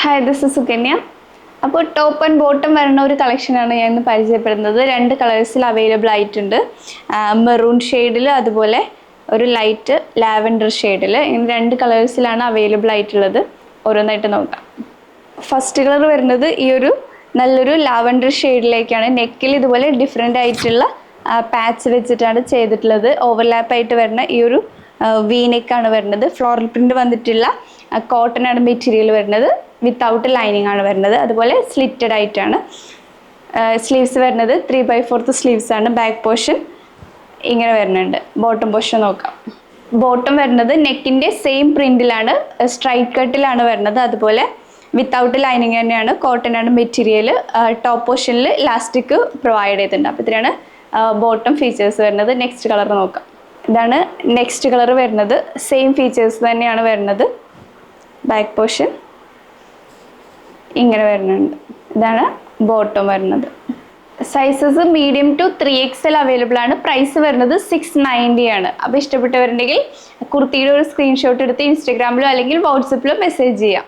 Hi, this is Sukanya. അപ്പോൾ top and bottom വരുന്ന ഒരു കളക്ഷനാണ് ഞാൻ ഇന്ന് പരിചയപ്പെടുന്നത്. രണ്ട് കളേഴ്സിൽ അവൈലബിൾ ആയിട്ടുണ്ട്. മെറൂൺ ഷെയ്ഡിൽ, അതുപോലെ ഒരു ലൈറ്റ് ലാവൻഡർ ഷെയ്ഡിൽ. ഇങ്ങനെ രണ്ട് കളേഴ്സിലാണ് അവൈലബിൾ ആയിട്ടുള്ളത്. ഓരോന്നായിട്ട് നോക്കാം. ഫസ്റ്റ് കളർ വരുന്നത് ഈ ഒരു നല്ലൊരു ലാവൻഡർ ഷെയ്ഡിലേക്കാണ്. നെക്കിൽ ഇതുപോലെ ഡിഫറെൻ്റ് ആയിട്ടുള്ള പാച്ച് വെച്ചിട്ടാണ് ചെയ്തിട്ടുള്ളത്. ഓവർലാപ്പായിട്ട് വരുന്ന ഈ ഒരു വീനെക്കാണ് വരുന്നത്. ഫ്ലോറൽ പ്രിന്റ് വന്നിട്ടുള്ള കോട്ടൺ ആണ് മെറ്റീരിയൽ വരുന്നത്. വിത്തൗട്ട് ലൈനിങ് ആണ് വരുന്നത്. അതുപോലെ സ്ലിറ്റഡ് ആയിട്ടാണ്. സ്ലീവ്സ് വരുന്നത് 3/4 സ്ലീവ്സ് ആണ്. ബാക്ക് പോർഷൻ ഇങ്ങനെ വരുന്നുണ്ട്. ബോട്ടം പോർഷൻ നോക്കാം. ബോട്ടം വരുന്നത് നെക്കിൻ്റെ സെയിം പ്രിന്റിലാണ്, സ്ട്രൈറ്റ് കട്ടിലാണ് വരുന്നത്. അതുപോലെ വിത്തൗട്ട് ലൈനിങ് തന്നെയാണ്. കോട്ടൺ ആണ് മെറ്റീരിയൽ. ടോപ്പ് പോർഷനിൽ ഇലാസ്റ്റിക് പ്രൊവൈഡ് ചെയ്തിട്ടുണ്ട്. അപ്പോൾ ഇത്രയാണ് ബോട്ടം ഫീച്ചേഴ്സ് വരുന്നത്. നെക്സ്റ്റ് കളർ നോക്കാം. ഇതാണ് നെക്സ്റ്റ് കളർ വരുന്നത്. സെയിം ഫീച്ചേഴ്സ് തന്നെയാണ് വരുന്നത്. ബാക്ക് പോർഷൻ ഇങ്ങനെ വരുന്നുണ്ട്. ഇതാണ് ബോട്ടം വരുന്നത്. Sizes medium to 3XL available ആണ്. പ്രൈസ് വരുന്നത് 690 ആണ്. അപ്പോൾ ഇഷ്ടപ്പെട്ടവരുണ്ടെങ്കിൽ കുർത്തിയുടെ ഒരു സ്ക്രീൻഷോട്ട് എടുത്ത് ഇൻസ്റ്റാഗ്രാമിലോ അല്ലെങ്കിൽ വാട്സപ്പിലോ മെസ്സേജ് ചെയ്യാം.